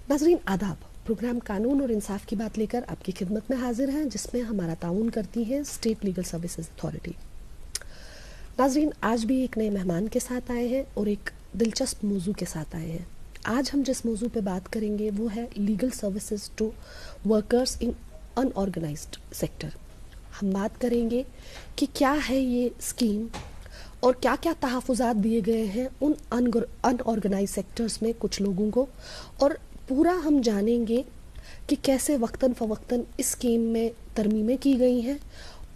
नाज़रीन आदाब, प्रोग्राम कानून और इंसाफ की बात लेकर आपकी खिदमत में हाजिर हैं, जिसमें हमारा ताउन करती है स्टेट लीगल सर्विसेज अथॉरिटी। नाज़रीन आज भी एक नए मेहमान के साथ आए हैं और एक दिलचस्प मौजू के साथ आए हैं। आज हम जिस मौजू पे बात करेंगे वो है legal services to workers in unorganised sector. हम बात करेंगे कि क्या है ये स्कीम और क्या क्या तहफ़्फ़ुज़ात दिए गए हैं उन अनऑर्गेनाइज सेक्टर्स में कुछ लोगों को, और पूरा हम जानेंगे कि कैसे वक्तन फ़वक्तन इस स्कीम में तरमीमें की गई हैं,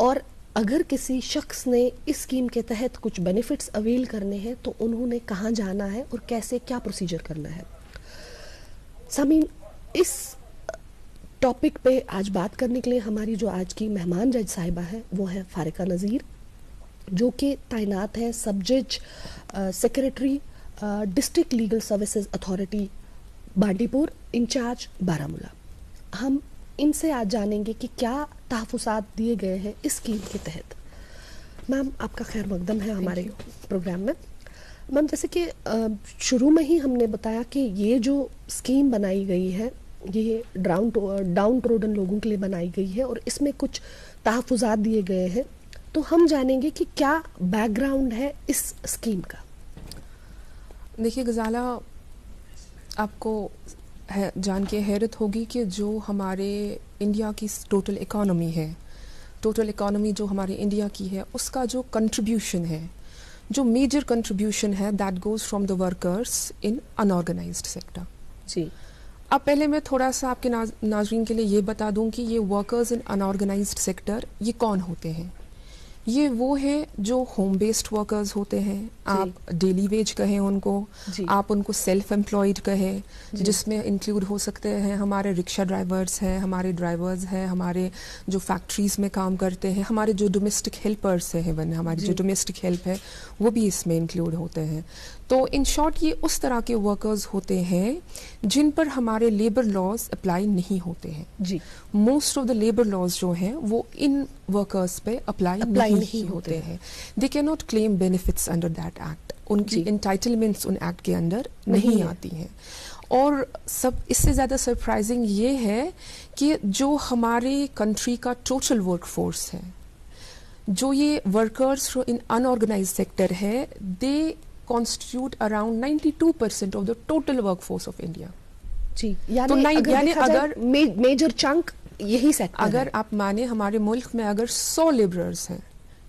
और अगर किसी शख्स ने इस स्कीम के तहत कुछ बेनिफिट्स अवेल करने हैं तो उन्होंने कहाँ जाना है और कैसे क्या प्रोसीजर करना है। सामीन, इस टॉपिक पे आज बात करने के लिए हमारी जो आज की मेहमान जज साहिबा है वो है फारिका नज़ीर, जो कि तैनात है सब जज secretary district legal services authority Bandipora, incharge Baramulla. हम इनसे आज जानेंगे कि क्या तहफ़्फ़ुज़ात दिए गए हैं इस स्कीम के तहत। मैम, आपका खैर मकदम है हमारे प्रोग्राम में। मैम, जैसे कि शुरू में ही हमने बताया कि ये जो स्कीम बनाई गई है ये डाउन ट्रोडन लोगों के लिए बनाई गई है और इसमें कुछ तहफ़्फ़ुज़ात दिए गए हैं, तो हम जानेंगे कि क्या बैकग्राउंड है इस स्कीम का। देखिए गजाला, आपको जान के हैरत होगी कि जो हमारे इंडिया की टोटल इकोनॉमी जो हमारे इंडिया की है, उसका जो कंट्रीब्यूशन है, जो मेजर कंट्रीब्यूशन है, that goes from the workers in unorganised sector. जी, अब पहले मैं थोड़ा सा आपके नाज़रीन के लिए ये बता दूं कि ये वर्कर्स इन अनऑर्गेनाइज्ड सेक्टर ये कौन होते हैं। ये वो है जो होम बेस्ड वर्कर्स होते हैं, आप डेली वेज कहें उनको, आप उनको सेल्फ एम्प्लॉयड कहें, जिसमें इंक्लूड हो सकते हैं हमारे रिक्शा ड्राइवर्स हैं, हमारे ड्राइवर्स हैं, हमारे जो फैक्ट्रीज में काम करते हैं, हमारे जो डोमेस्टिक हेल्पर्स हैं, हमारी जो डोमेस्टिक हेल्प है वो भी इसमें इंक्लूड होते हैं। तो इन शॉर्ट ये उस तरह के वर्कर्स होते हैं जिन पर हमारे लेबर लॉज अप्लाई नहीं होते हैं। जी, most of the labour laws जो हैं वो इन वर्कर्स पे अप्लाई नहीं होते हैं। They can not claim benefits under that act, उनकी एंटाइटलमेंट्स उन एक्ट के अंदर नहीं आती हैं। और सब इससे ज़्यादा सरप्राइजिंग ये है कि जो हमारे कंट्री का टोटल वर्क फोर्स है, जो ये वर्कर्स इन अनऑर्गेनाइज्ड सेक्टर है, दे constitute around 92% of the total workforce of India. जी, यानी अगर मेजर चंक यही सेक्टर अगर है। आप माने हमारे मुल्क में अगर 100 लेबरर्स हैं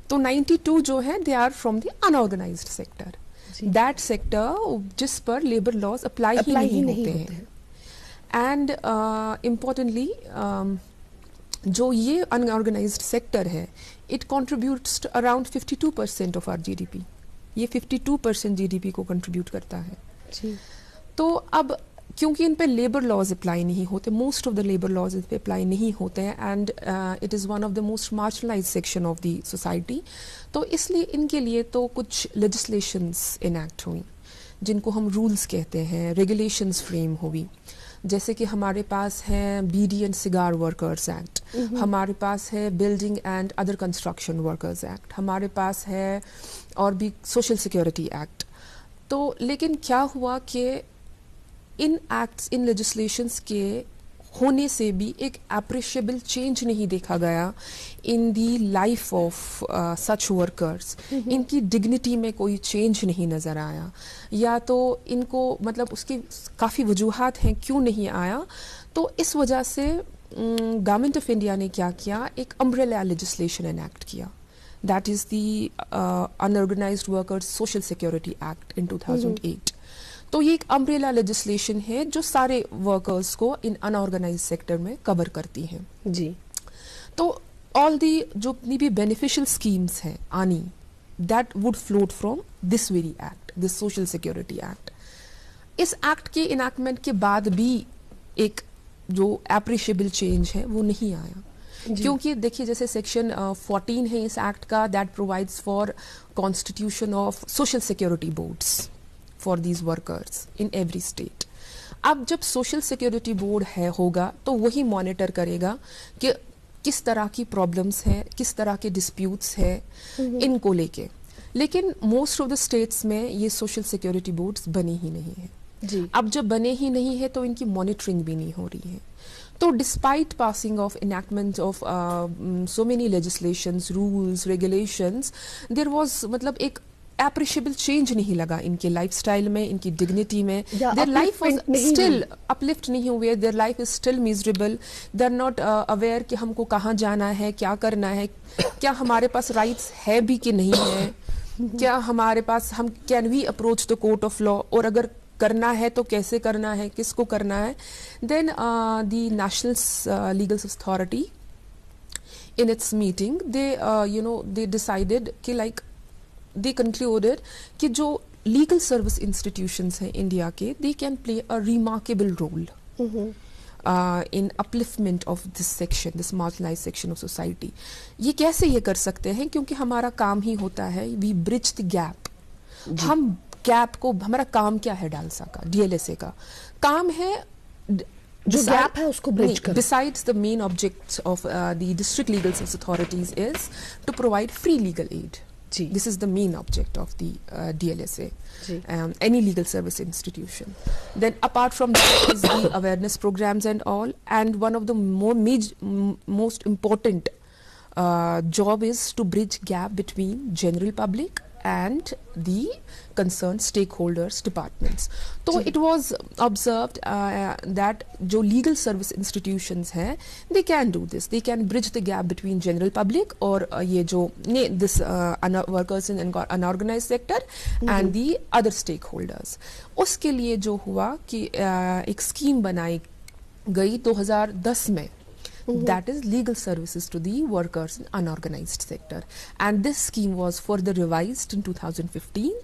तो 92 जो है they are from the unorganized sector, that sector जिस पर लेबर लॉज अप्लाई ही नहीं होते हैं। एंड इम्पोर्टेंटली जो ये अनऑर्गेनाइज्ड सेक्टर है, it contributes around 52% of our GDP. ये 52% जीडीपी को कंट्रीब्यूट करता है। जी। तो अब क्योंकि इन पे लेबर लॉज अप्लाई नहीं होते, most of the labour laws इन पे अप्लाई नहीं होते हैं, and it is one of the most marginalised section of the society, तो इसलिए इनके लिए तो कुछ लेजिस्लेशंस इनैक्ट हुई जिनको हम रूल्स कहते हैं, रेगुलेशंस फ्रेम हुई। जैसे कि हमारे पास है beedi and cigar workers act, हमारे पास है building and other construction workers act, हमारे पास है और भी सोशल सिक्योरिटी एक्ट। तो लेकिन क्या हुआ कि इन एक्ट्स, इन लेजिस्लेशंस के होने से भी एक अप्रिशिएबल चेंज नहीं देखा गया इन दी लाइफ ऑफ सच वर्कर्स। इनकी डिग्निटी में कोई चेंज नहीं नज़र आया, या तो इनको मतलब उसकी काफ़ी वजूहात हैं क्यों नहीं आया। तो इस वजह से गवर्नमेंट ऑफ इंडिया ने क्या किया, एक अम्ब्रेला लेजिस्लेशन एनैक्ट किया, that is the unorganised workers social security act in 2008। तो ये एक अम्ब्रेला लेजिस्लेशन है जो सारे वर्कर्स को इन अनऑर्गेनाइज्ड सेक्टर में कवर करती है। जी। तो ऑल दी जो अपनी भी बेनिफिशियल स्कीम्स हैं आनी, that would float from this very act, this social security act. इस एक्ट के इनैक्टमेंट के बाद भी एक जो एप्रिशिएबल चेंज है वो नहीं आया, क्योंकि देखिए जैसे सेक्शन 14 है इस एक्ट का, that provides for constitution of social security boards for these workers in every state. अब जब सोशल सिक्योरिटी बोर्ड होगा तो वही मॉनिटर करेगा कि किस तरह की प्रॉब्लम्स हैं, किस तरह के डिस्प्यूट्स हैं इनको लेके। लेकिन मोस्ट ऑफ द स्टेट्स में ये सोशल सिक्योरिटी बोर्ड्स बने ही नहीं हैं। جی. اب جب بنے ہی نہیں ہے تو ان کی مانیٹرنگ بھی نہیں ہو رہی ہے. تو despite passing of enactment of so many legislations, rules, regulations, there was مطلب ایک اپریشیبل چینج نہیں لگا ان کے لائف اسٹائل میں, ان کی ڈگنیٹی میں. Their life was still uplift نہیں ہوئے, their life is still miserable. They are not aware کہ ہم کو کہاں جانا ہے, کیا کرنا ہے, کیا ہمارے پاس رائٹس ہے بھی کہ نہیں ہے, کیا ہمارے پاس, ہم can we approach the court of law, اور اگر کرنا ہے تو کیسے کرنا ہے, کس کو کرنا ہے. Then the national legal authority in its meeting they decided کہ like they concluded کہ جو legal service institutions ہیں انڈیا کے, they can play a remarkable role in upliftment of this section, this marginalized section of society. یہ کیسے یہ کر سکتے ہیں, کیونکہ ہمارا کام ہی ہوتا ہے we bridge the gap. ہم گیپ کو, ہمارا کام کیا ہے ڈالسا کا, ڈی ایل ایس اے کا کام ہے جو گیپ ہے اس کو برج کرنا. Besides the main object of the district legal service authorities is to provide free legal aid. G. This is the main object of the DLSA, any legal service institution. Then apart from that is the awareness programs and all, and one of the most important job is to bridge gap between general public and the concerned stakeholders departments. So it was observed that jo legal service institutions hai, they can do this, they can bridge the gap between general public or ye jo this workers in unorganized sector and the other stakeholders. Uske liye jo hua ki ek scheme banai gayi 2010 mein, that is legal services to the workers in unorganized sector, and this scheme was further revised in 2015.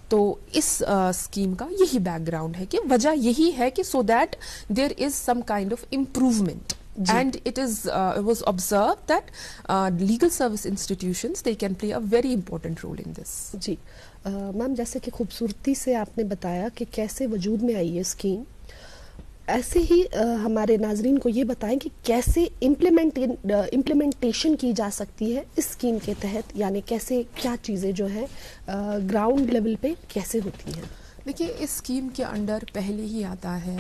تو اس scheme کا یہی back ground ہے کہ وجہ یہی ہے کہ so that there is some kind of improvement, and it was observe that legal service institutions they can play a very important role in this. جی میم, جیسے کہ خوبصورتی سے آپ نے بتایا کہ کیسے وجود میں آئی یہ اسکیم, ایسے ہی ہمارے ناظرین کو یہ بتائیں کہ کیسے امپلیمنٹیشن کی جا سکتی ہے اس اسکیم کے تحت, یعنی کیسے کیا چیزیں جو ہیں گراؤنڈ لیول پہ کیسے ہوتی ہیں. دیکھیے اس اسکیم کے انڈر پہلے ہی آتا ہے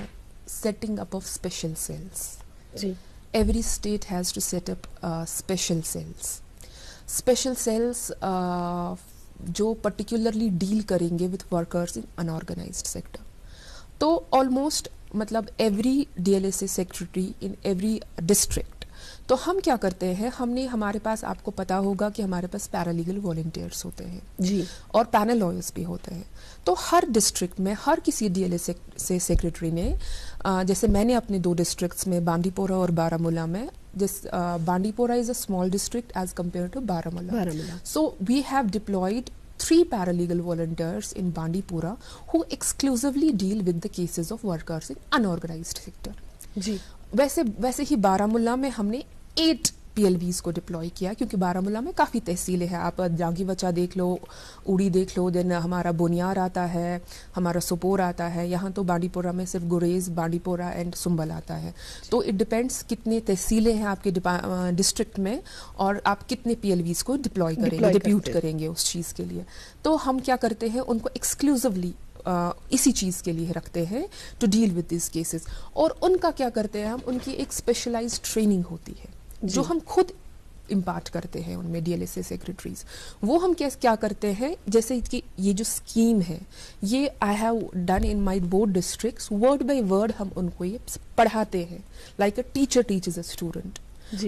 setting up of special cells. جی. Every state has to set up special cells. Special cells جو پرٹیکولرلی ڈیل کریں گے with workers in unorganised sector. تو آلموسٹ مطلب every D L S A secretary in every district, تو ہم کیا کرتے ہیں, ہمارے پاس, آپ کو پتا ہوگا کہ ہمارے پاس پیرالیگل والنٹیئرس ہوتے ہیں جی, اور پینل لائرس بھی ہوتے ہیں. تو ہر ڈسٹرکٹ میں, ہر کسی D L S A secretary نے, جیسے میں نے اپنے 2 ڈسٹرکٹس میں بانڈی پورہ اور بارامولہ میں, Bandipora is a small district as compare to Baramulla. So we have deployed 3 paralegal volunteers in Bandi Pura who exclusively deal with the cases of workers in unorganized sector. جی. ویسے ہی بارامولہ میں ہم نے 8 PLVs کو ڈپلوائے کیا, کیونکہ بارامولہ میں کافی تحصیلیں ہیں. آپ جانگی وچا دیکھ لو, اوڑی دیکھ لو, دین ہمارا بنیار آتا ہے, ہمارا سپور آتا ہے. یہاں تو بانڈی پورہ میں صرف گریز, بانڈی پورہ اینڈ سنبل آتا ہے. تو اٹ ڈپینڈس کتنے تحصیلیں ہیں آپ کے ڈسٹرکٹ میں, اور آپ کتنے PLVs کو ڈپلوائے کریں گے, ڈپیوٹ کریں گے اس چیز کے لیے. تو ہم کیا کرتے ہیں, ان کو ایکسکلوزولی اسی چیز کے لیے رکھتے ہیں to deal with these cases. اور ان کا کیا کرتے ہیں ہم, ان کی ایک اسپیشلائزڈ ٹریننگ ہوتی ہے جو ہم خود امپارٹ کرتے ہیں ان میں, ڈی ایل ایس اے سیکریٹریز. وہ ہم کیا کرتے ہیں, جیسے کہ یہ جو اسکیم ہے یہ I have done in my board districts, word by word ہم ان کو یہ پڑھاتے ہیں, like a teacher teaches a student.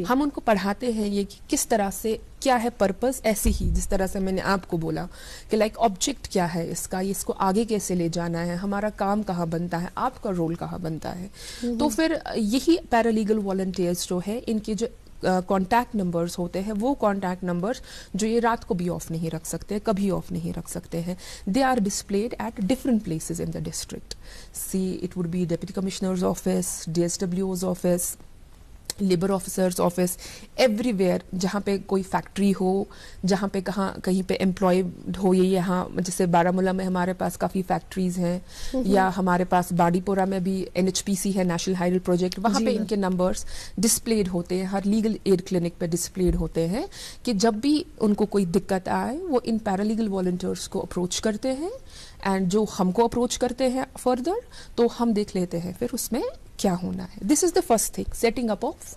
ہم ان کو پڑھاتے ہیں یہ کہ کس طرح سے کیا ہے پرپز, ایسے ہی جس طرح سے میں نے آپ کو بولا کہ لائک آبجیکٹ کیا ہے اس کا, اس کو آگے کیسے لے جانا ہے, ہمارا کام کہاں بنتا ہے, آپ کا رول کہاں بنتا ہے. تو پھر یہی پیرالیگل والنٹیئرس جو ہے, ان کے جو کانٹیکٹ نمبرز ہوتے ہیں, وہ کانٹیکٹ نمبرز جو یہ رات کو بھی آف نہیں رکھ سکتے, کبھی آف نہیں رکھ سکتے ہیں, they are displayed at different places in the district. See it would be deputy commissioners office, DSW's office, labour officers office, everywhere جہاں پہ کوئی فیکٹری ہو, جہاں پہ کہیں پہ امپلائڈ ہو. یہ یہاں جیسے بارامولہ میں ہمارے پاس کافی فیکٹریز ہیں, یا ہمارے پاس بانڈی پورہ میں بھی NHPC ہے, نیشنل ہائی وے پروجیکٹ, وہاں پہ ان کے نمبرز ڈسپلیڈ ہوتے ہیں, ہر لیگل ایڈ کلینک پہ ڈسپلیڈ ہوتے ہیں, کہ جب بھی ان کو کوئی دقت آئے وہ ان پیرالیگل والنٹیئرس کو اپروچ کرتے ہیں اینڈ جو ہم کو اپروچ کرتے ہیں فردر تو ہم دیکھ لیتے ہیں پھر اس میں کیا ہونا ہے. This is the first thing, setting up of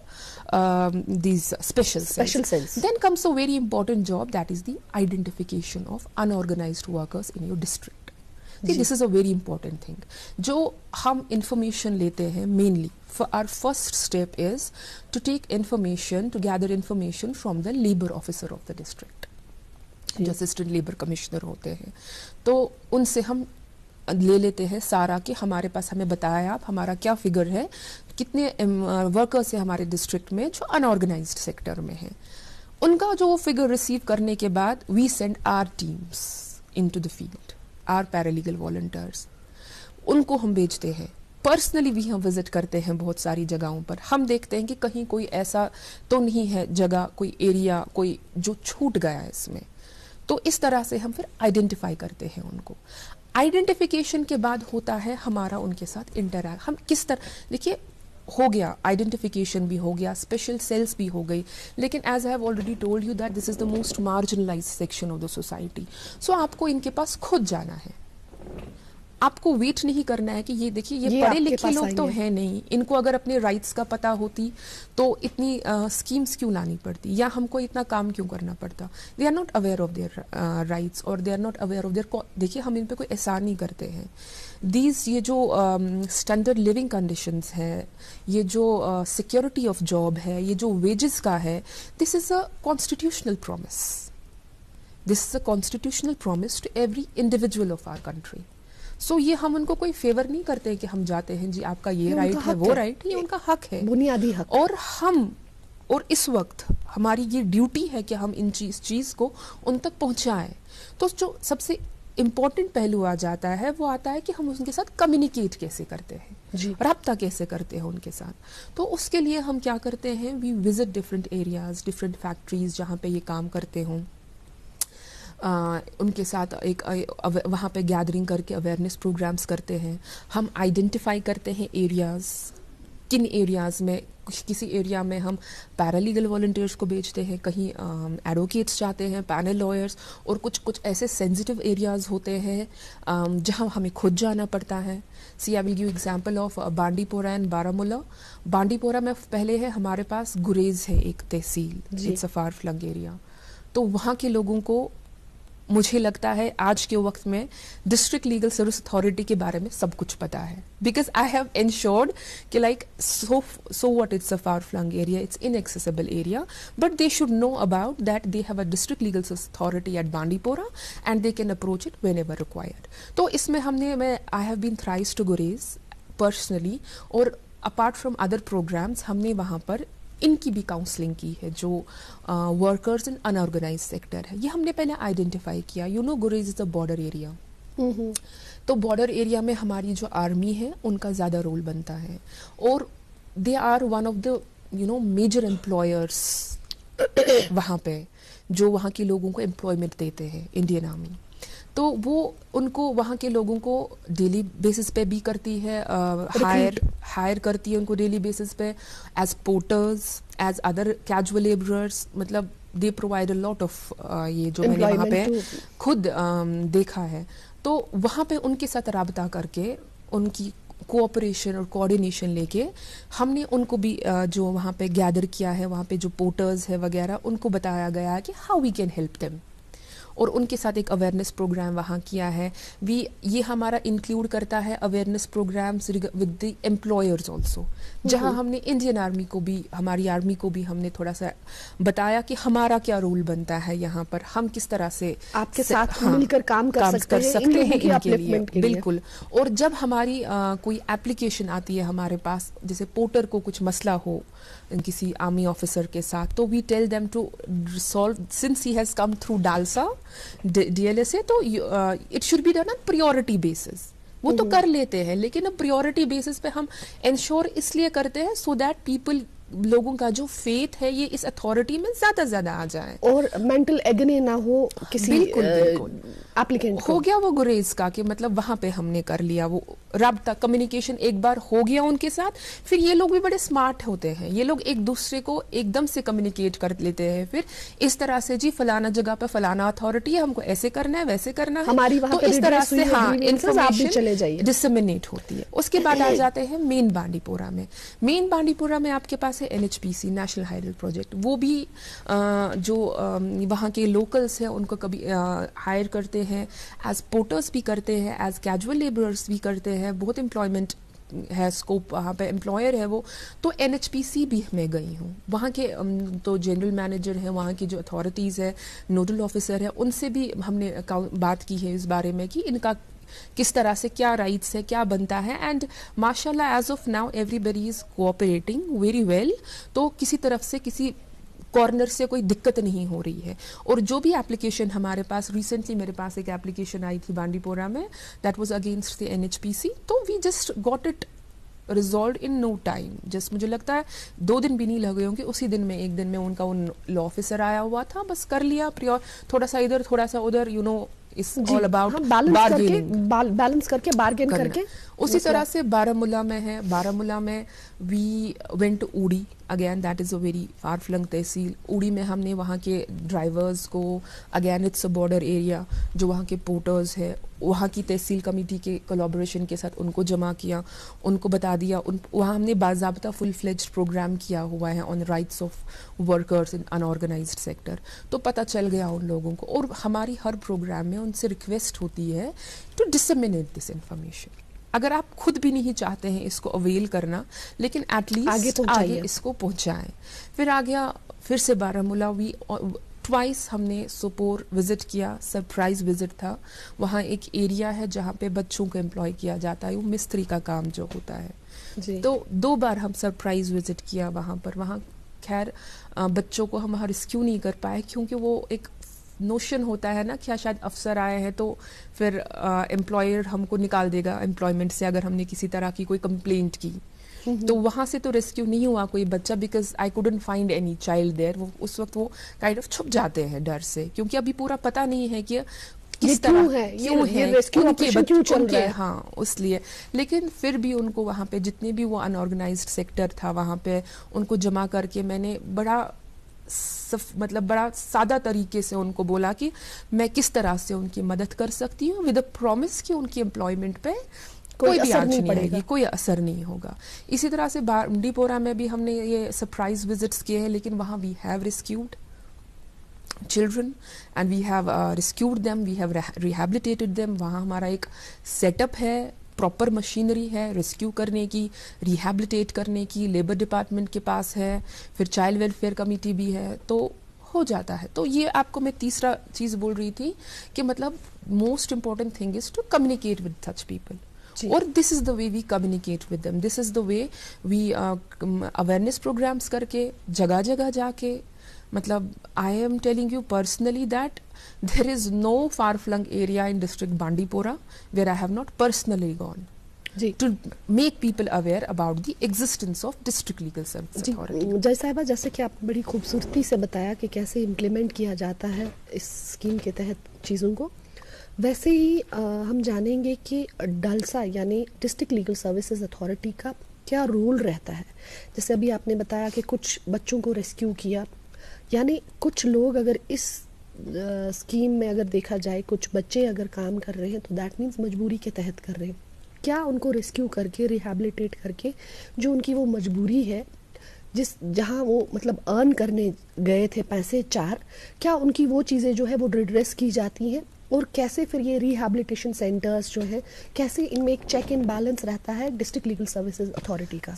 these special cells. Then comes a very important job, that is the identification of unorganized workers in your district. See, this is a very important thing. جو ہم information لیتے ہیں mainly, our first step is to take information, to gather information from the labor officer of the district. جو assistant labour commissioner ہوتے ہیں, تو ان سے ہم لے لیتے ہیں سارا کہ ہمارے پاس ہمیں بتایا آپ ہمارا کیا فگر ہے, کتنے ورکرس ہیں ہمارے ڈسٹرکٹ میں جو انآرگنائزڈ سیکٹر میں ہیں. ان کا جو فگر ریسیو کرنے کے بعد we send our teams into the field, our paralegal volunteers, ان کو ہم بھیجتے ہیں. پرسنلی بھی ہم وزٹ کرتے ہیں بہت ساری جگہوں پر, ہم دیکھتے ہیں کہ کہیں کوئی ایسا تو نہیں ہے جگہ, کوئی ایریا کوئی جو چھوٹ گیا ہے اس میں. تو اس طرح سے ہم پھر آئیڈینٹیفائی کرتے ہیں ان کو. آئیڈینٹیفیکیشن کے بعد ہوتا ہے ہمارا ان کے ساتھ انٹریکٹ. ہم کس طرح, دیکھیے ہو گیا آئیڈینٹیفیکیشن بھی ہو گیا, اسپیشل سیلس بھی ہو گئی, لیکن as I have already told you that this is the most marginalise section of the society. So آپ کو ان کے پاس خود جانا ہے, آپ کو ویٹ نہیں کرنا ہے کہ یہ دیکھیے یہ پڑھے لکھے لوگ تو ہیں نہیں, ان کو اگر اپنے رائٹس کا پتہ ہوتی تو اتنی اسکیمس کیوں لانی پڑتی یا ہم کو اتنا کام کیوں کرنا پڑتا. They are not aware of their rights اور they are not aware of their. دیکھیے ہم ان پہ کوئی احسان نہیں کرتے ہیں. یہ جو اسٹینڈرڈ لیونگ کنڈیشنز ہے, یہ جو سیکورٹی آف جاب ہے, یہ جو ویجز کا ہے, this is a constitutional promise. This is a constitutional promise to every individual of our country. So یہ ہم ان کو کوئی فیور نہیں کرتے کہ ہم جاتے ہیں جی آپ کا یہ رائٹ ہے وہ رائٹ, یہ ان کا حق ہے, بنیادی حق. اور اس وقت ہماری یہ ڈیوٹی ہے کہ ہم ان چیز کو ان تک پہنچائیں. تو جو سب سے امپورٹنٹ پہلو آ جاتا ہے وہ آتا ہے کہ ہم ان کے ساتھ کمیونیکیٹ کیسے کرتے ہیں, رابطہ کیسے کرتے ہیں ان کے ساتھ. تو اس کے لیے ہم کیا کرتے ہیں, we visit different areas, different factories جہاں پہ یہ کام کرتے ہوں, ان کے ساتھ ایک وہاں پہ گیدرنگ کر کے اویئرنیس پروگرامز کرتے ہیں. ہم آئیڈینٹیفائی کرتے ہیں ایریاز, کن ایریاز میں, کسی ایریا میں ہم پیرالیگل والنٹیئرس کو بھیجتے ہیں, کہیں ایڈوکیٹس جاتے ہیں, پینل لائرس, اور کچھ ایسے سینسٹیو ایریاز ہوتے ہیں جہاں ہمیں خود جانا پڑتا ہے. سی آئی ول گیو ایگزامپل آف بانڈی پورہ اینڈ بارامولہ. بانڈی پورہ میں پہلے ہے ہمارے پاس گریز ہے ایک تحصیل, it's a far flung area. تو وہاں کے لوگوں کو مجھے لگتا ہے آج کے وقت میں ڈسٹرکٹ لیگل سروس اتھارٹی کے بارے میں سب کچھ پتا ہے, بیکاز آئی ہیو انشورڈ کہ like so what it's a far flung area, it's inaccessible area, but they should know about that they have a district legal service authority at Bandipora and they can approach it whenever required. تو اس میں I have been thrice to Gurez personally, اور apart from other programmes ہم نے وہاں پر ان کی بھی counselling کی ہے جو ورکرز ان انآرگنائز سیکٹر ہے. یہ ہم نے پہلے آئیڈینٹیفائی کیا. گریز از اے بارڈر ایریا, تو بارڈر ایریا میں ہماری جو آرمی ہے ان کا زیادہ رول بنتا ہے, اور they are one of the major employers وہاں پہ, جو وہاں کے لوگوں کو امپلائمنٹ دیتے ہیں انڈین آرمی. تو وہ ان کو وہاں کے لوگوں کو ڈیلی بیسس پہ بھی کرتی ہے, ہائر کرتی ہے ان کو ڈیلی بیسس پہ as porters, as other casual labourers. مطلب they provide a lot of, یہ جو میں نے وہاں پہ خود دیکھا ہے. تو وہاں پہ ان کے ساتھ رابطہ کر کے ان کی کوآپریشن اور کوآرڈینیشن لے کے ہم نے ان کو بھی جو وہاں پہ گیدر کیا ہے, وہاں پہ جو پورٹرز ہے وغیرہ, ان کو بتایا گیا کہ how we can help them, اور ان کے ساتھ ایک اویئرنیس پروگرام وہاں کیا ہے. یہ ہمارا انکلوڈ کرتا ہے awareness programmes with the employers also, جہاں ہم نے انڈین آرمی کو بھی, ہماری آرمی کو بھی ہم نے تھوڑا سا بتایا کہ ہمارا کیا رول بنتا ہے یہاں پر, ہم کس طرح سے آپ کے ساتھ مل کر کام کر سکتے ہیں ان کے لیے. بالکل. اور جب ہماری کوئی اپلیکیشن آتی ہے ہمارے پاس, جیسے پورٹر کو کچھ مسئلہ ہو کسی آرمی آفیسر کے ساتھ, تو we tell them to resolve, since he has come through DALSA DLSA, تو it should be done on priority basis. وہ تو کر لیتے ہیں, لیکن اب پریورٹی بیسس پہ ہم انشور اس لیے کرتے ہیں سو دیٹ پیپل लोगों का जो फेथ है ये इस अथॉरिटी में ज्यादा आ जाए और मेंटल एगनी ना हो किसी एप्लीकेंट हो गया वो गुरेज का कि मतलब वहां पे हमने कर लिया, वो राब्ता कम्युनिकेशन एक बार हो गया उनके साथ, फिर ये लोग भी बड़े स्मार्ट होते हैं, ये लोग एक दूसरे को एकदम से कम्युनिकेट कर लेते हैं, फिर इस तरह से जी फलाना जगह पे फलाना अथॉरिटी है, हमको ऐसे करना है वैसे करना है, हमारी तो इस तरह से हाँ इंफॉर्मेशन डिसमिनेट होती है। उसके बाद आ जाते हैं मेन बांडीपुरा में। मेन बांडीपुरा में आपके पास है NHPC नेशनल हाईवे प्रोजेक्ट, वो भी जो वहाँ के लोकल्स हैं उनको कभी हायर करते हैं, एज पोर्टर्स भी करते हैं, एज कैजुअल लेबरर्स भी करते हैं, बहुत एम्प्लॉयमेंट है, स्कोप वहाँ पे एम्प्लॉयर है वो। तो NHPC भी मैं गई हूँ, वहाँ के तो जनरल मैनेजर हैं, वहाँ की जो अथॉरिटीज़ है, नोडल ऑफिसर है, उनसे भी हमने बात की है इस बारे में कि इनका किस तरह से क्या राइट्स है, क्या बनता है, एंड माशाल्लाह as of now everybody is cooperating very well. तो किसी तरफ से किसी कॉर्नर से कोई दिक्कत नहीं हो रही है। और जो भी एप्लीकेशन हमारे पास रिसेंटली मेरे पास एक एप्लीकेशन आई थी बांडीपोरा में, that was against the NHPC, तो we just got it resolved in no time. Just मुझे लगता है 2 दिन भी नहीं लगे होंगे, उसी दिन में 1 दिन में उनका उन लॉ ऑफिसर आया हुआ था, बस कर लिया, थोड़ा सा इधर थोड़ा सा उधर, you know it's all about balance करके बार्गेन करके। उसी तरह से बारामूला में है, बारामूला में we went to Uri, again that is a very far flung tehsil. Uri में हमने वहाँ के ड्राइवर्स को, again it's a border area, जो वहाँ के पोर्टर्स है, वहाँ की तहसील कमेटी के कोलैबोरेशन के साथ उनको जमा किया, उनको बता दिया, वहाँ हमने बाज़ाब्ता फुल फ्लेज्ड प्रोग्राम किया हुआ है on rights of workers in unorganised sector, तो पता चल गया उन लोगों को। और हमारी हर प्रोग्राम में उनसे रिक्वेस्ट होती है टू डिसमिनेट दिस इंफॉर्मेशन। अगर आप खुद भी नहीं चाहते हैं इसको अवेल करना, लेकिन एटलीस्ट आगे इसको पहुंचाएं। फिर आ गया फिर से बारामूला, वी ट्वाइस हमने सोपोर विजिट किया, सरप्राइज विजिट था। वहाँ एक एरिया है जहाँ पे बच्चों को एम्प्लॉय किया जाता है, वो मिस्त्री का काम जो होता है जी। तो 2 बार हम सरप्राइज विजिट किया वहाँ पर। वहाँ खैर बच्चों को हम रिस्क्यू नहीं कर पाए, क्योंकि वो एक नोशन होता है ना कि शायद अफसर आए हैं तो फिर एम्प्लॉयर हमको निकाल देगा एम्प्लॉयमेंट से अगर हमने किसी तरह की कोई कंप्लेंट की। तो वहाँ से तो रेस्क्यू नहीं हुआ कोई बच्चा, because I couldn't find any child there. वो उस वक्त वो काइंड ऑफ छुप जाते हैं डर से, क्योंकि अभी पूरा पता नहीं है कि किस तरह क्यों है उनके हाँ उसलिए। लेकिन फिर भी उनको वहाँ पे जितने भी वो अनऑर्गेनाइज्ड सेक्टर था वहाँ पे उनको जमा करके मैंने बड़ा सादा तरीके से उनको बोला कि मैं किस तरह से उनकी मदद कर सकती हूँ, विद अ प्रॉमिस कि उनकी एम्प्लॉयमेंट पे कोई भी आंच नहीं आएगी, कोई असर नहीं होगा। इसी तरह से बांडीपोरा में भी हमने ये सरप्राइज विजिट्स किए हैं, लेकिन वहाँ we have rescued children and we have rescued them, we have rehabilitated them। वहाँ हमारा एक सेटअप है, प्रॉपर मशीनरी है रेस्क्यू करने की, रिहैबिलिटेट करने की, लेबर डिपार्टमेंट के पास है, फिर चाइल्ड वेलफेयर कमेटी भी है, तो हो जाता है। तो ये आपको मैं तीसरा चीज़ बोल रही थी कि मतलब most important thing is to communicate with such people, और this is the way we communicate with them, this is the way we awareness programs करके जगह जगह जाके, मतलब I am telling you personally that there is no far-flung area in district Bandipora where I have not personally gone to make people aware about the existence of district legal service authority। जय साहिबा, जैसे कि आपने बड़ी खूबसूरती से बताया कि कैसे इम्प्लीमेंट किया जाता है इस स्कीम के तहत चीज़ों को, वैसे ही हम जानेंगे कि डलसा यानी डिस्ट्रिक्ट लीगल सर्विसेज अथॉरिटी का क्या रोल रहता है। जैसे अभी आपने बताया कि कुछ बच्चों को रेस्क्यू किया, यानी कुछ लोग अगर इस स्कीम में अगर देखा जाए कुछ बच्चे अगर काम कर रहे हैं तो दैट मीन्स मजबूरी के तहत कर रहे हैं। क्या उनको रेस्क्यू करके रिहैबिलिटेट करके जो उनकी वो मजबूरी है जहाँ वो मतलब अर्न करने गए थे पैसे 4, क्या उनकी वो चीज़ें जो है वो रिड्रेस की जाती हैं, और कैसे फिर ये रिहैबिलिटेशन सेंटर्स जो है कैसे इनमें एक चेक इन बैलेंस रहता है डिस्ट्रिक्ट लीगल सर्विसेज अथॉरिटी का?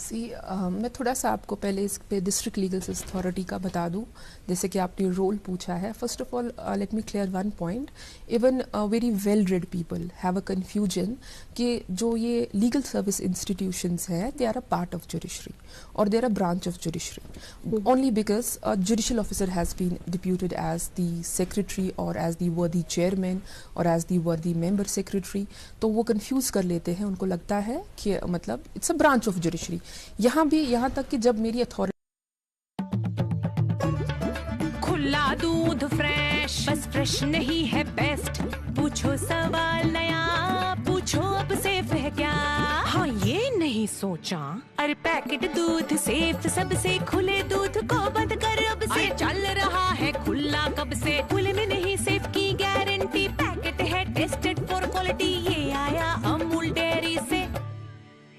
मैं थोड़ा सा आपको पहले इस पे डिस्ट्रिक्ट लीगल सर्विस अथॉरिटी का बता दूं, जैसे कि आपने रोल पूछा है। First of all let me clear one point, even very well read people have a confusion कि जो ये लीगल सर्विस इंस्टीट्यूशंस है they are a part of judiciary और they are a branch of judiciary only because a judicial officer has been deputed as the secretary और as the worthy chairman और as the worthy member secretary, तो वो confuse कर लेते हैं, उनको लगता है कि मतलब it's a branch of judiciary. यहाँ भी यहाँ तक कि जब मेरी अथॉरिटी दूध फ्रेश, बस फ्रेश नहीं है बेस्ट, पूछो सवाल नया, पूछो अब सेफ है क्या, हाँ ये नहीं सोचा, अरे पैकेट दूध सेफ सबसे, खुले दूध को बंद कर अब से, चल रहा है खुला कब से, खुले में नहीं सेफ की गारंटी, पैकेट है टेस्टेड फॉर क्वालिटी, ये आया अमूल डेयरी से,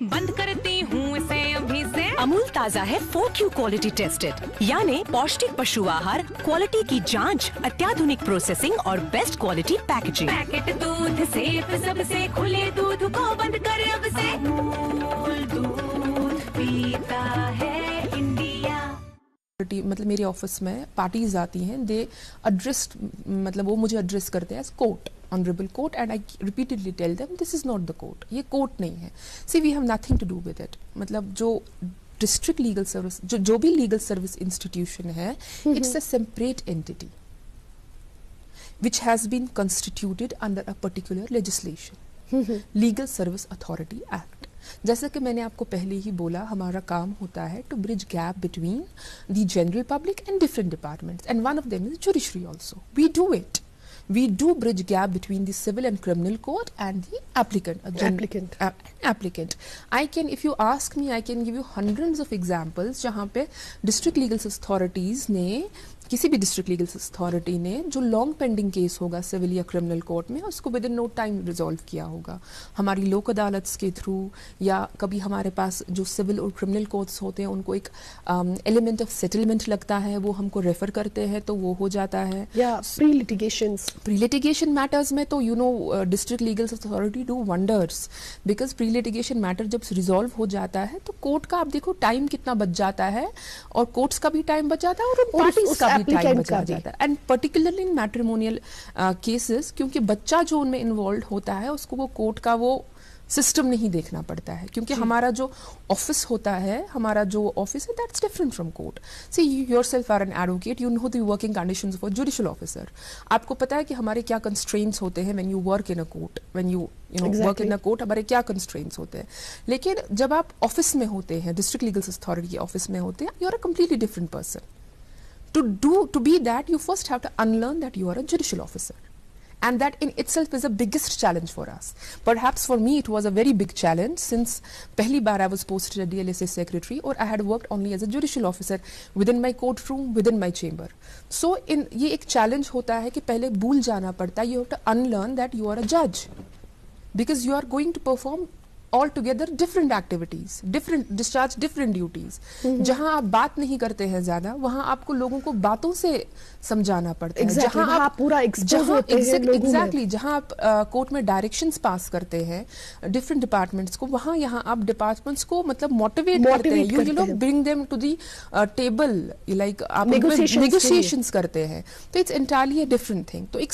बंद करती हूँ इसे अभी से। अमूल ताजा है 4Q क्वालिटी टेस्टेड, यानी पौष्टिक पशु आहार, क्वालिटी की जांच, अत्याधुनिक प्रोसेसिंग और बेस्ट क्वालिटी पैकेजिंग, पैकेट दूध सेफ सबसे, खुले दूध को बंद कर अब से, अमूल दूध पीता है इंडिया। मतलब मेरे ऑफिस में पार्टीज आती हैं, दे एड्रेस्ड, मतलब वो मुझे एड्रेस करते हैं as court, honourable court, and I repeatedly tell them this is not the court, ये कोर्ट नहीं है, see we have nothing to do with it. मतलब जो डिस्ट्रिक्ट लीगल सर्विस, जो भी लीगल सर्विस इंस्टीट्यूशन है, it's a separate entity which has been constituted under a particular legislation, Legal Service Authority Act. जैसा कि मैंने आपको पहले ही बोला, हमारा काम होता है to bridge gap between the general public and different departments, and one of them is judiciary also. We do it. We do bridge gap between the civil and criminal court and the applicant. Applicant. I can, if you ask me, I can give you hundreds of examples जहाँ पे district legal authorities ने, किसी भी district legal authority ने जो long pending case होगा civil या criminal court में, उसको within no time resolve किया होगा हमारी लोक अदालत के थ्रू, या कभी हमारे पास जो सिविल और क्रिमिनल कोर्ट्स होते हैं उनको एक एलिमेंट ऑफ सेटलमेंट लगता है, वो हमको रेफर करते हैं तो वो हो जाता है. या प्री लिटिगेशन मैटर्स में तो you know district legal authority do wonders, because pre litigation matter जब रिजॉल्व हो जाता है तो कोर्ट का आप देखो टाइम कितना बच जाता है, और कोर्ट्स का भी टाइम बच जाता है और उन पार्टीज का टाइम बचा जाता है. And particularly in matrimonial cases, क्योंकि बच्चा जो उनमें इन्वॉल्व होता है उसको वो कोर्ट का वो सिस्टम नहीं देखना पड़ता है, क्योंकि हमारा जो ऑफिस होता है, हमारा जो ऑफिस है, that's different from court. See you yourself are an advocate, you know the working conditions for judicial officer. आपको पता है कि हमारे क्या कंस्ट्रेंट्स होते हैं when you work in a court, when you work in a court, हमारे क्या कंस्ट्रेंट्स होते हैं. लेकिन जब आप ऑफिस में होते हैं, डिस्ट्रिक्ट लीगल अथॉरिटी के ऑफिस में होते हैं, you are a completely different person. To be that, you first have to unlearn that you are a judicial officer, and that in itself is the biggest challenge for us. Perhaps for me it was a very big challenge, since पहली बार I was posted as DLSA secretary, or I had worked only as a judicial officer within my courtroom, within my chamber. So ये एक challenge होता है कि पहले भूल जाना पड़ता है, you have to unlearn that you are a judge, because you are going to perform all together different activities, discharge different duties. जहाँ आप बात नहीं करते हैं ज्यादा, वहाँ आपको लोगों को बातों से समझाना पड़ता है. जहाँ आप पूरा एक्सपोज होते हैं लोगों में. एग्जैक्टली, जहाँ आप कोर्ट में डायरेक्शंस पास करते हैं डिफरेंट डिपार्टमेंट्स को, वहाँ यहाँ आप डिपार्टमेंट्स को मतलब मोटिवेट करते हैं, you know bring them to the table, like आप नेगोशिएशंस करते हैं. तो it's entirely a different thing. तो एक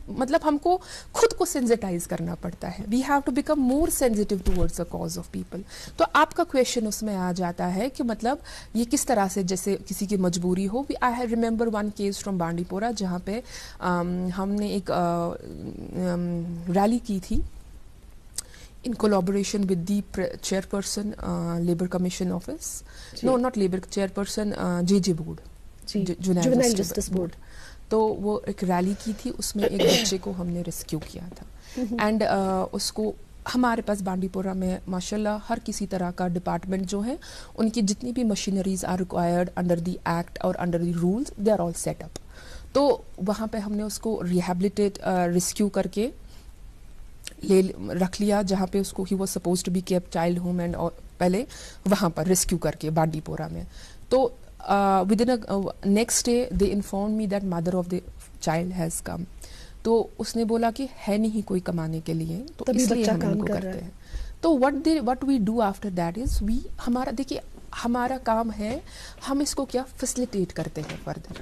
मतलब हमको खुद को सेंसिटाइज करना पड़ता है. We have to become more sensitive to the cause of people. तो आपका क्वेश्चन उसमें आ जाता है कि मतलब ये किस तरह से, जैसे किसी की मजबूरी हो. I remember one case from Bandipora, जहाँ पे हमने एक रैली की थी in collaboration with the chairperson Labour Commission Office, no not Labour chairperson JJ Board, Juvenile Justice Board. तो वो एक रैली की थी, उसमें एक बच्चे को हमने रेस्क्यू किया था. एंड उसको हमारे पास बांडीपोरा में माशाल्लाह हर किसी तरह का डिपार्टमेंट जो है, उनकी जितनी भी machineries are required under the act और under the rules, they are all set up. तो वहाँ पे हमने उसको रिहेबिलिटेट रेस्क्यू करके रख लिया, जहाँ पे उसको ही was supposed to be kept child home, and पहले वहाँ पर रेस्क्यू करके बांडीपोरा में. तो within next day they inform me that mother of the child has come. तो उसने बोला कि है नहीं कोई कमाने के लिए, तो इसलिए हम इनको करते हैं. तो what we do after that is हमारा देखिए हमारा काम है, हम इसको क्या फैसिलिटेट करते हैं further.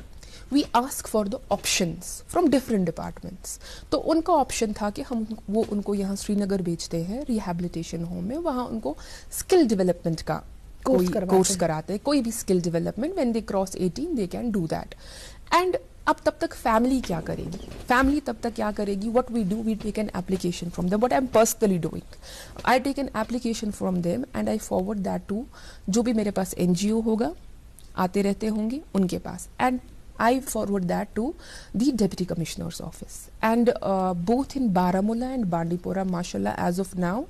We ask for the options from different departments. तो उनका ऑप्शन था कि हम वो उनको यहाँ श्रीनगर भेजते हैं रिहैबिलिटेशन होम में, वहाँ उनको स्किल डेवलपमेंट का कोर्स कराते हैं, कोई भी skill development. When they cross 18 they can do that. And अब तब तक फैमिली क्या करेगी, फैमिली तब तक क्या करेगी, what we do, we take an application from them. What I am personally doing, I take an application from them and I forward that to जो भी मेरे पास NGO होगा, आते रहते होंगे उनके पास. And I forward that to the Deputy Commissioner's office. And both in Baramulla and Bandipora, mashallah, as of now,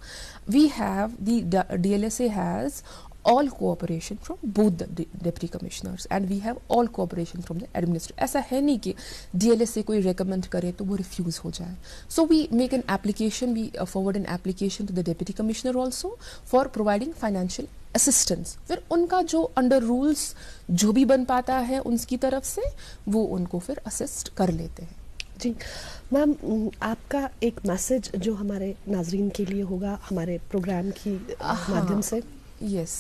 we have, the DLSA has all cooperation from both the Deputy Commissioners, and we have all cooperation from the administrator. ایسا ہے نہیں کہ DLSA کوئی recommend کرے تو وہ refuse ہو جائے. So we make an application, we forward an application to the Deputy Commissioner also for providing financial assistance. پھر ان کا جو انڈر رولس جو بھی بن پاتا ہے ان کی طرف سے وہ ان کو پھر اسسٹ کر لیتے ہیں. جی میم، آپ کا ایک میسج جو ہمارے ناظرین کے لیے ہوگا ہمارے پروگرام کی مادھیم سے. Yes.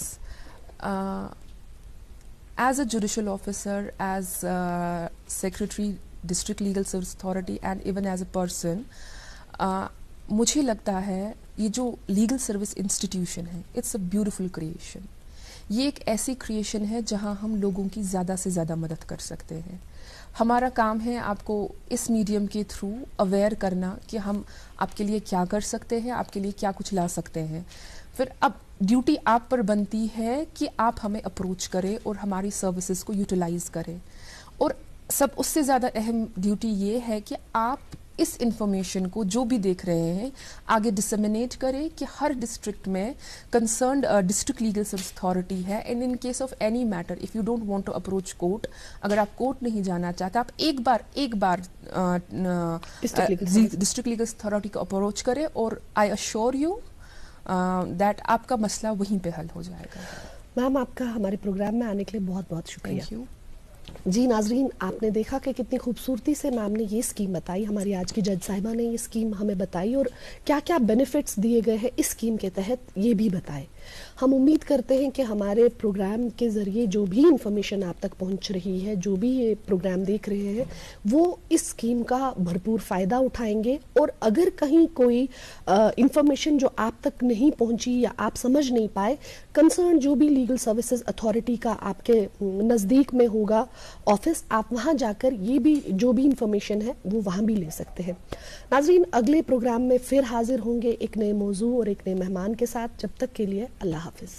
As a judicial officer, as secretary, district legal service authority, and even as a person, مجھے لگتا ہے یہ جو لیگل سروس انسٹیٹیوشن ہے اٹس اے بیوٹیفل کریشن. یہ ایک ایسی کریشن ہے جہاں ہم لوگوں کی زیادہ سے زیادہ مدد کر سکتے ہیں. ہمارا کام ہے آپ کو اس میڈیم کے تھرو اویئر کرنا کہ ہم آپ کے لیے کیا کر سکتے ہیں, آپ کے لیے کیا کچھ لا سکتے ہیں. پھر اب ڈیوٹی آپ پر بنتی ہے کہ آپ ہمیں اپروچ کریں اور ہماری سروسز کو یوٹیلائز کریں. اور سب اس سے زیادہ اہم ڈیوٹی یہ ہے کہ آپ اس انفارمیشن کو جو بھی دیکھ رہے ہیں آگے ڈسمینیٹ کریں کہ ہر ڈسٹرکٹ میں concerned district legal service authority ہے. And in case of any matter if you don't want to approach court, اگر آپ کورٹ نہیں جانا چاہتے, آپ ایک بار ڈسٹرکٹ لیگل اتھارٹی کو اپروچ کریں اور آئی اشور یو دیٹ آپ کا مسئلہ وہیں پہ حل ہو جائے گا. میم آپ کا ہمارے پروگرام میں آنے کے لیے بہت بہت شکریہ. Thank you. جی ناظرین، آپ نے دیکھا کہ کتنی خوبصورتی سے میم نے یہ اسکیم بتائی. ہماری آج کی جج صاحبہ نے یہ اسکیم ہمیں بتائی اور کیا کیا بینیفٹس دیے گئے ہیں اس اسکیم کے تحت یہ بھی بتائے. ہم امید کرتے ہیں کہ ہمارے پروگرام کے ذریعے جو بھی انفارمیشن آپ تک پہنچ رہی ہے, جو بھی یہ پروگرام دیکھ رہے ہیں, وہ اس اسکیم کا بھرپور فائدہ اٹھائیں گے. اور اگر کہیں کوئی انفارمیشن جو آپ تک نہیں پہنچی یا آپ سمجھ نہیں پائے, کنسرن جو بھی لیگل سروسز اتھارٹی کا آپ کے نزدیک میں ہوگا آفس, آپ وہاں جا کر یہ بھی جو بھی انفارمیشن ہے وہ وہاں بھی لے سکتے ہیں. ناظرین، اگلے پروگرام میں پھر حاضر ہوں گے ایک نئے موضوع اور ایک نئے مہمان کے ساتھ. جب تک کے لیے اللہ حافظ.